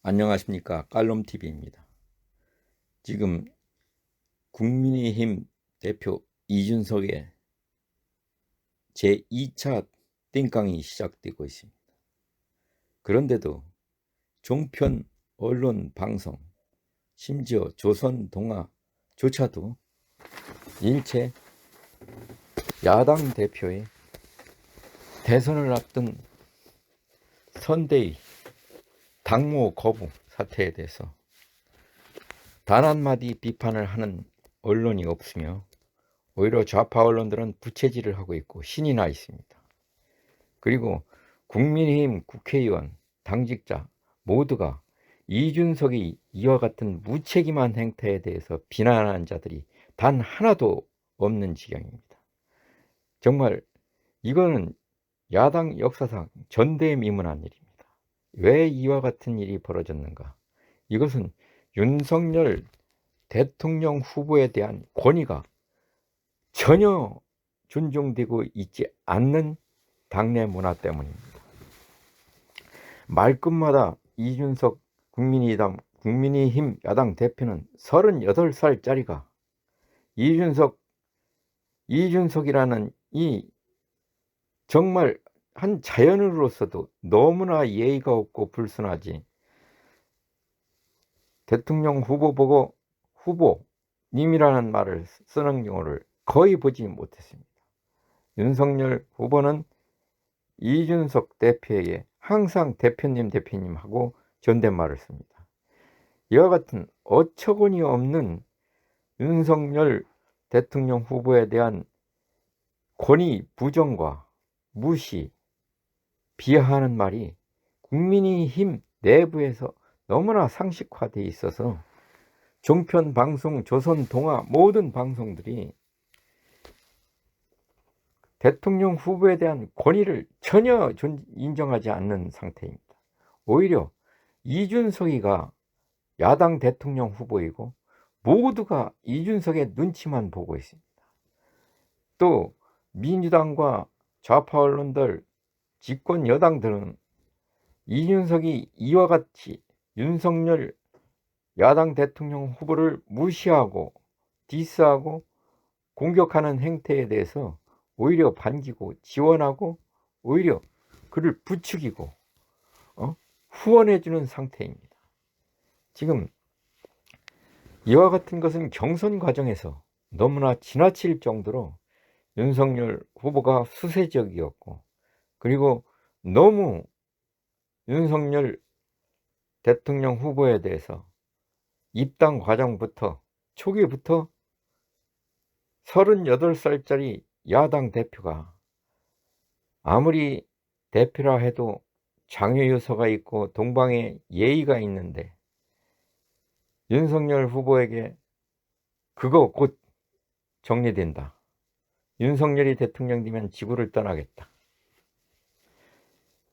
안녕하십니까, 깔롬TV입니다. 지금 국민의힘 대표 이준석의 제2차 띵깡이 시작되고 있습니다. 그런데도 종편 언론 방송, 심지어 조선동아조차도 일체 야당 대표의 대선을 앞둔 선대위 당무 거부 사태에 대해서 단 한마디 비판을 하는 언론이 없으며 오히려 좌파 언론들은 부채질을 하고 있고 신이 나 있습니다. 그리고 국민의힘 국회의원, 당직자 모두가 이준석이 이와 같은 무책임한 행태에 대해서 비난하는 자들이 단 하나도 없는 지경입니다. 정말 이거는 야당 역사상 전대미문한 일입니다. 왜 이와 같은 일이 벌어졌는가? 이것은 윤석열 대통령 후보에 대한 권위가 전혀 존중되고 있지 않는 당내 문화 때문입니다. 말끝마다 이준석 국민의힘 야당 대표는 38살짜리가 이준석이라는 이 정말 한 자연으로서도 너무나 예의가 없고 불순하지, 대통령 후보 보고 후보님이라는 말을 쓰는 경우를 거의 보지 못했습니다. 윤석열 후보는 이준석 대표에게 항상 대표님 하고 존댓말을 씁니다. 이와 같은 어처구니 없는 윤석열 대통령 후보에 대한 권위 부정과 무시, 비하하는 말이 국민의힘 내부에서 너무나 상식화되어 있어서 종편 방송, 조선동아 모든 방송들이 대통령 후보에 대한 권위를 전혀 인정하지 않는 상태입니다. 오히려 이준석이가 야당 대통령 후보이고 모두가 이준석의 눈치만 보고 있습니다. 또 민주당과 좌파 언론들, 집권 여당들은 이준석이 이와 같이 윤석열 야당 대통령 후보를 무시하고 디스하고 공격하는 행태에 대해서 오히려 반기고 지원하고 오히려 그를 부추기고 후원해주는 상태입니다. 지금 이와 같은 것은 경선 과정에서 너무나 지나칠 정도로 윤석열 후보가 수세적이었고, 그리고 너무 윤석열 대통령 후보에 대해서 입당 과정부터 초기부터 38살짜리 야당 대표가 아무리 대표라 해도 장유유서가 있고 동방에 예의가 있는데 윤석열 후보에게 그거 곧 정리된다. 윤석열이 대통령 되면 지구를 떠나겠다.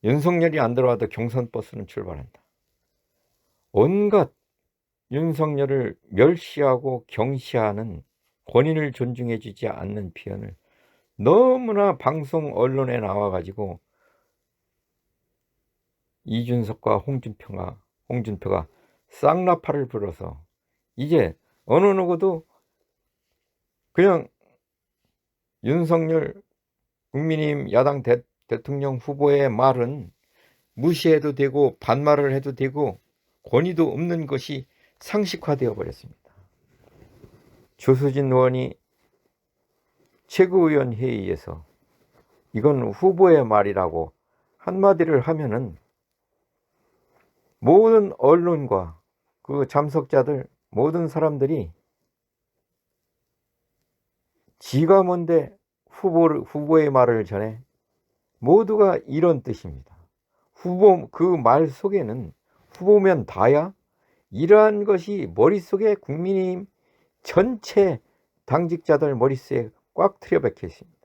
윤석열이 안 들어와도 경선버스는 출발한다. 온갖 윤석열을 멸시하고 경시하는, 권위를 존중해주지 않는 표현을 너무나 방송 언론에 나와가지고 이준석과 홍준표가 쌍라파를 불어서 이제 어느 누구도 그냥 윤석열 국민의힘 야당 대통령 후보의 말은 무시해도 되고 반말을 해도 되고 권위도 없는 것이 상식화되어 버렸습니다. 조수진 의원이 최고위원 회의에서 이건 후보의 말이라고 한마디를 하면은 모든 언론과 그 참석자들 모든 사람들이 지가 뭔데 후보의 말을 전해, 모두가 이런 뜻입니다. 후보 그 말 속에는 후보면 다야? 이러한 것이 머릿속에 국민의힘 전체 당직자들 머릿속에 꽉 틀어박혀 있습니다.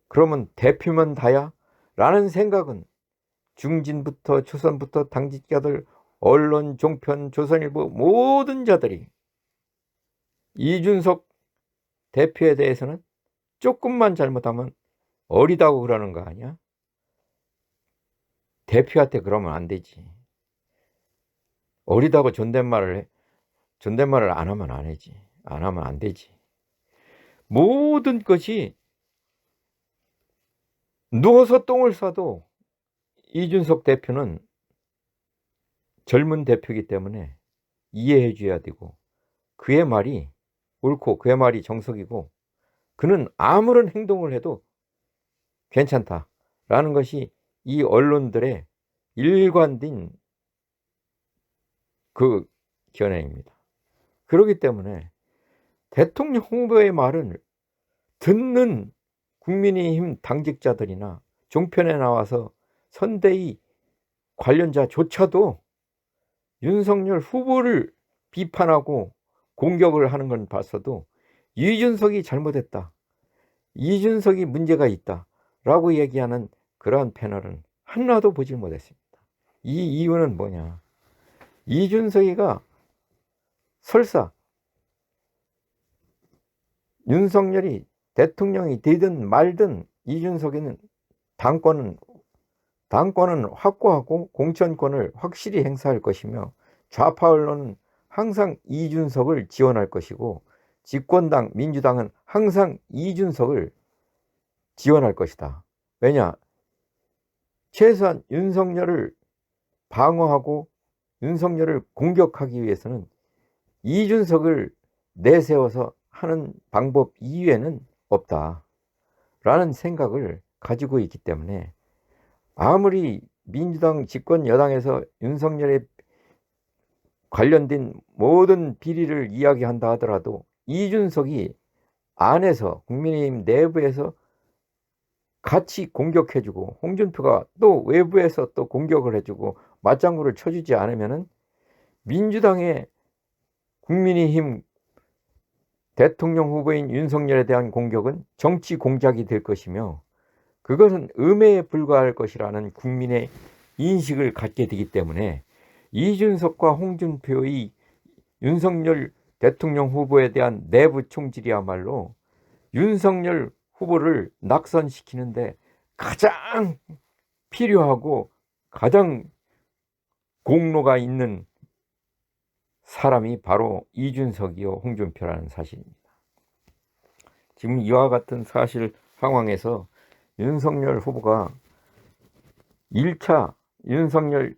그러면 대표면 다야? 라는 생각은 중진부터 초선부터 당직자들, 언론, 종편, 조선일보 모든 자들이 이준석 대표에 대해서는 조금만 잘못하면 어리다고 그러는 거 아니야? 대표한테 그러면 안 되지. 어리다고 존댓말을 안 하면 안 되지. 안 하면 안 되지. 모든 것이 누워서 똥을 싸도 이준석 대표는 젊은 대표이기 때문에 이해해 줘야 되고, 그의 말이 옳고 그의 말이 정석이고, 그는 아무런 행동을 해도 괜찮다라는 것이 이 언론들의 일관된 그 견해입니다. 그렇기 때문에 대통령 후보의 말을 듣는 국민의힘 당직자들이나 종편에 나와서 선대위 관련자조차도 윤석열 후보를 비판하고 공격을 하는 건 봤어도 이준석이 잘못했다, 이준석이 문제가 있다 라고 얘기하는 그러한 패널은 하나도 보질 못했습니다. 이 이유는 뭐냐? 이준석이가 설사 윤석열이 대통령이 되든 말든 이준석이는 당권은 확고하고 공천권을 확실히 행사할 것이며, 좌파 언론은 항상 이준석을 지원할 것이고, 집권당 민주당은 항상 이준석을 지원할 것이다. 왜냐? 최소한 윤석열을 방어하고 윤석열을 공격하기 위해서는 이준석을 내세워서 하는 방법 이외에는 없다라는 생각을 가지고 있기 때문에, 아무리 민주당 집권 여당에서 윤석열에 관련된 모든 비리를 이야기한다 하더라도 이준석이 안에서 국민의힘 내부에서 같이 공격해주고, 홍준표가 또 외부에서 또 공격을 해주고 맞장구를 쳐주지 않으면은 민주당의 국민의힘 대통령 후보인 윤석열에 대한 공격은 정치 공작이 될 것이며, 그것은 음해에 불과할 것이라는 국민의 인식을 갖게 되기 때문에, 이준석과 홍준표의 윤석열 대통령 후보에 대한 내부 총질이야말로 윤석열 후보를 낙선시키는데 가장 필요하고 가장 공로가 있는 사람이 바로 이준석이요 홍준표라는 사실입니다. 지금 이와 같은 사실 상황에서 윤석열 후보가 1차 윤석열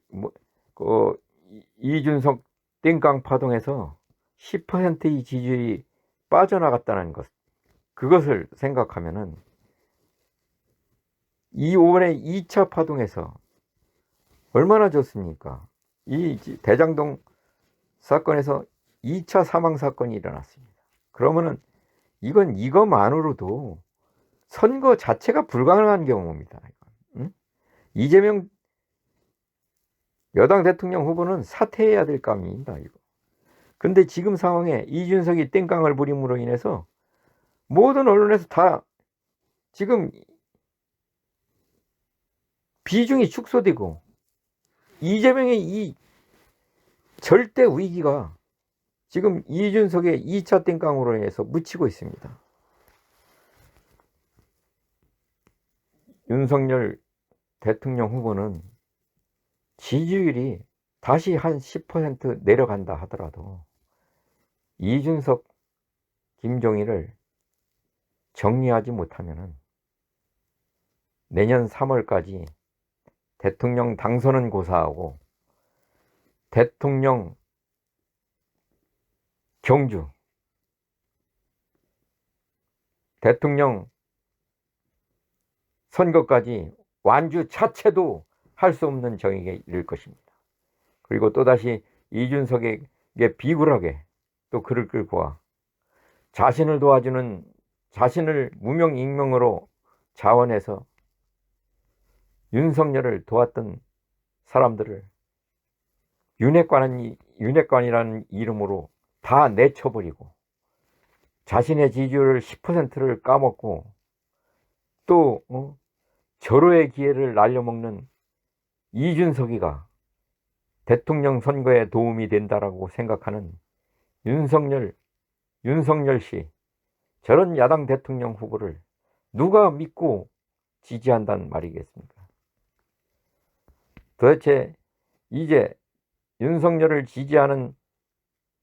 이준석 땡깡 파동에서 10%의 지지율이 빠져나갔다는 것, 그것을 생각하면은 이번에 2차 파동에서 얼마나 좋습니까? 이 대장동 사건에서 2차 사망 사건이 일어났습니다. 그러면은 이것만으로도 선거 자체가 불가능한 경우입니다. 응? 이재명 여당 대통령 후보는 사퇴해야 될 감입니다. 이거. 근데 지금 상황에 이준석이 땡깡을 부림으로 인해서 모든 언론에서 다 지금 비중이 축소되고, 이재명의 이 절대 위기가 지금 이준석의 2차 땡깡으로 인해서 묻히고 있습니다. 윤석열 대통령 후보는 지지율이 다시 한 10% 내려간다 하더라도 이준석, 김종인을 정리하지 못하면은 내년 3월까지 대통령 당선은 고사하고 대통령 경주, 대통령 선거까지 완주 자체도 할 수 없는 정의에 이를 것입니다. 그리고 또다시 이준석에게 비굴하게 또 그를 끌고 와 자신을 도와주는, 자신을 무명익명으로 자원해서 윤석열을 도왔던 사람들을 윤핵관이라는 이름으로 다 내쳐버리고 자신의 지지율 10%를 까먹고 또 절호의 기회를 날려먹는 이준석이가 대통령 선거에 도움이 된다라고 생각하는 윤석열 씨, 저런 야당 대통령 후보를 누가 믿고 지지한다는 말이겠습니까? 도대체 이제 윤석열을 지지하는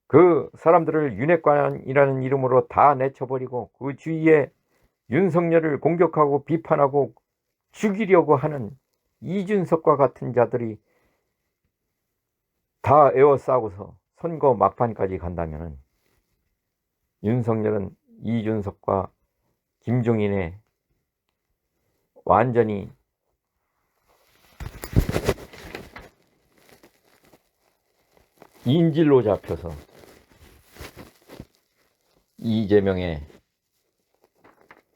그 사람들을 윤핵관이라는 이름으로 다 내쳐버리고 그 주위에 윤석열을 공격하고 비판하고 죽이려고 하는 이준석과 같은 자들이 다 에워싸고서 선거 막판까지 간다면 윤석열은 이준석과 김종인의 완전히 인질로 잡혀서 이재명의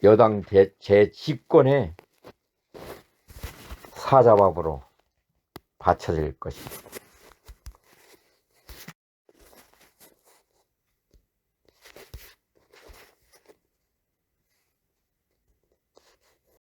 여당 재집권의 사자밥으로 받쳐질 것입니다.